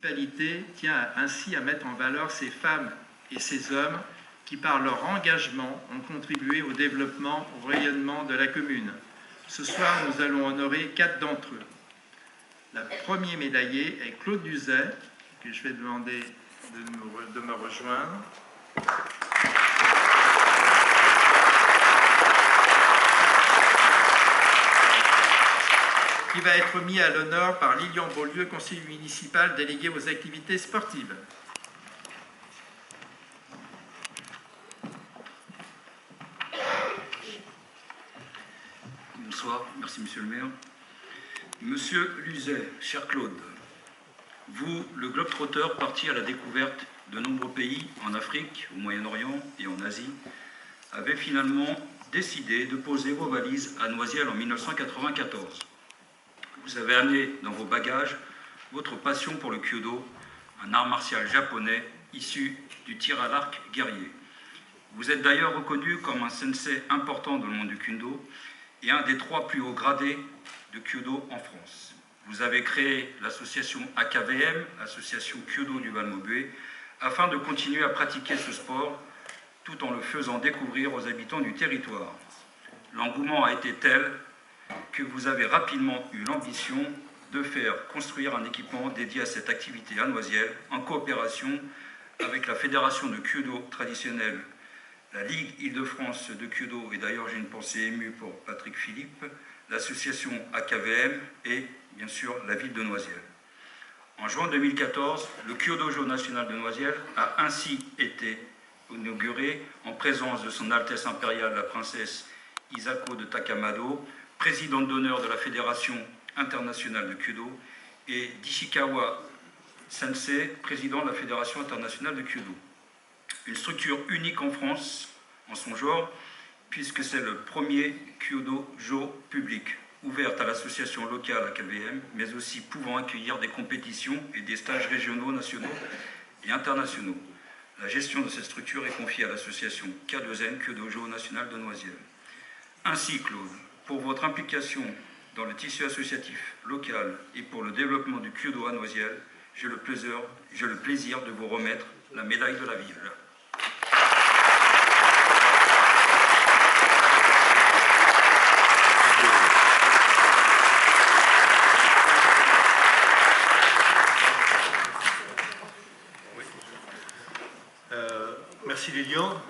La municipalité tient ainsi à mettre en valeur ces femmes et ces hommes qui, par leur engagement, ont contribué au développement, au rayonnement de la commune. Ce soir, nous allons honorer 4 d'entre eux. Le premier médaillé est Claude Duzet, que je vais demander de me rejoindre. Qui va être mis à l'honneur par Lilian Beaulieu, conseiller municipal délégué aux activités sportives. Bonsoir, merci Monsieur le maire. Monsieur Luzet, cher Claude, vous, le globe-trotter, parti à la découverte de nombreux pays en Afrique, au Moyen-Orient et en Asie, avez finalement décidé de poser vos valises à Noisiel en 1994. Vous avez amené dans vos bagages votre passion pour le Kyudo, un art martial japonais issu du tir à l'arc guerrier. Vous êtes d'ailleurs reconnu comme un sensei important dans le monde du Kyudo et un des 3 plus hauts gradés de Kyudo en France. Vous avez créé l'association AKVM, Association Kyudo du Val-Maubuée, afin de continuer à pratiquer ce sport tout en le faisant découvrir aux habitants du territoire. L'engouement a été tel que vous avez rapidement eu l'ambition de faire construire un équipement dédié à cette activité à Noisiel, en coopération avec la Fédération de Kyudo traditionnelle, la Ligue Île-de-France de Kyudo, et d'ailleurs j'ai une pensée émue pour Patrick Philippe, l'association AKVM et bien sûr la ville de Noisiel. En juin 2014, le Kyodojo national de Noisiel a ainsi été inauguré en présence de son Altesse impériale la princesse Isako de Takamado, présidente d'honneur de la Fédération internationale de Kyudo, et d'Ishikawa Sensei, président de la Fédération internationale de Kyudo. Une structure unique en France, en son genre, puisque c'est le premier Kyodojo public, ouvert à l'association locale AKVM, mais aussi pouvant accueillir des compétitions et des stages régionaux, nationaux et internationaux. La gestion de cette structure est confiée à l'association K2N, Kyodojo national de Noisiel. Ainsi, Claude, pour votre implication dans le tissu associatif local et pour le développement du Kyudo à Noisiel, j'ai le plaisir de vous remettre la médaille de la ville. Merci Lilian.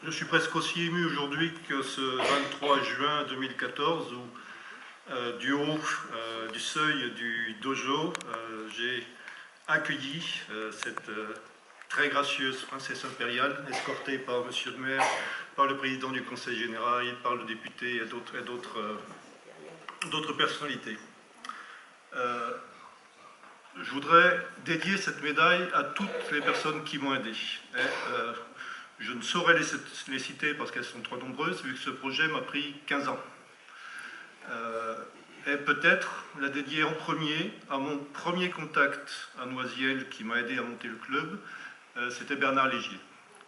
Je suis presque aussi ému aujourd'hui que ce 23 juin 2014 où du haut du seuil du dojo, j'ai accueilli cette très gracieuse princesse impériale, escortée par monsieur le maire, par le président du conseil général, par le député et d'autres personnalités. Je voudrais dédier cette médaille à toutes les personnes qui m'ont aidé. Je ne saurais les citer parce qu'elles sont trop nombreuses, vu que ce projet m'a pris 15 ans. Et peut-être la dédier en premier à mon premier contact à Noisiel qui m'a aidé à monter le club, c'était Bernard Légier,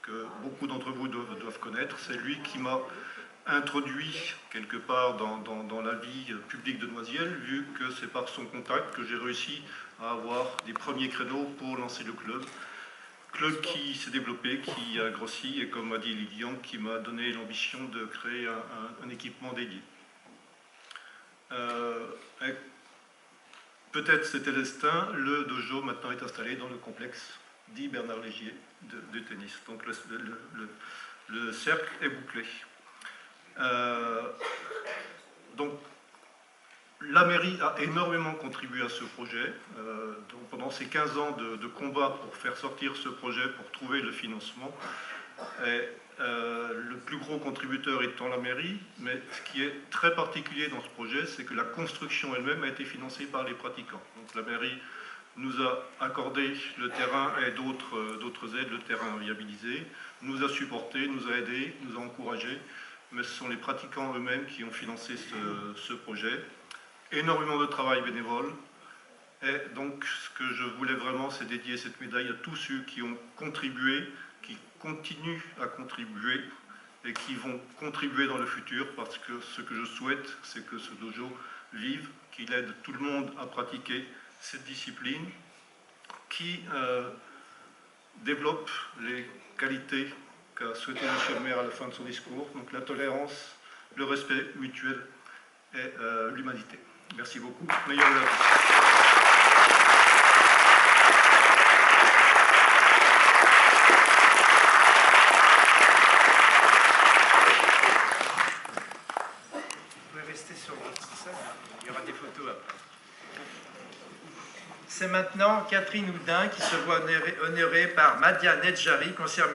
que beaucoup d'entre vous doivent connaître. C'est lui qui m'a introduit quelque part dans la vie publique de Noisiel, vu que c'est par son contact que j'ai réussi à avoir des premiers créneaux pour lancer le club. Club qui s'est développé, qui a grossi, et comme m'a dit Lilian, qui m'a donné l'ambition de créer un équipement dédié. Peut-être c'était le destin, le dojo maintenant est installé dans le complexe dit Bernard Légier de tennis. Donc le cercle est bouclé. Donc la mairie a énormément contribué à ce projet. Donc pendant ces 15 ans de combat pour faire sortir ce projet, pour trouver le financement, et, le plus gros contributeur étant la mairie, mais ce qui est très particulier dans ce projet, c'est que la construction elle-même a été financée par les pratiquants. Donc la mairie nous a accordé le terrain et d'autres aides, le terrain viabilisé, nous a supportés, nous a aidés, nous a encouragés, mais ce sont les pratiquants eux-mêmes qui ont financé ce projet. Énormément de travail bénévole, et donc ce que je voulais vraiment, c'est dédier cette médaille à tous ceux qui ont contribué, qui continuent à contribuer et qui vont contribuer dans le futur, parce que ce que je souhaite, c'est que ce dojo vive, qu'il aide tout le monde à pratiquer cette discipline qui développe les qualités qu'a souhaité M. le maire à la fin de son discours, donc la tolérance, le respect mutuel et l'humanité. Merci beaucoup. Meilleurs vœux à tous. Il y aura des photos après. C'est maintenant Catherine Houdin qui se voit honorée par Madia Nedjari, conseillère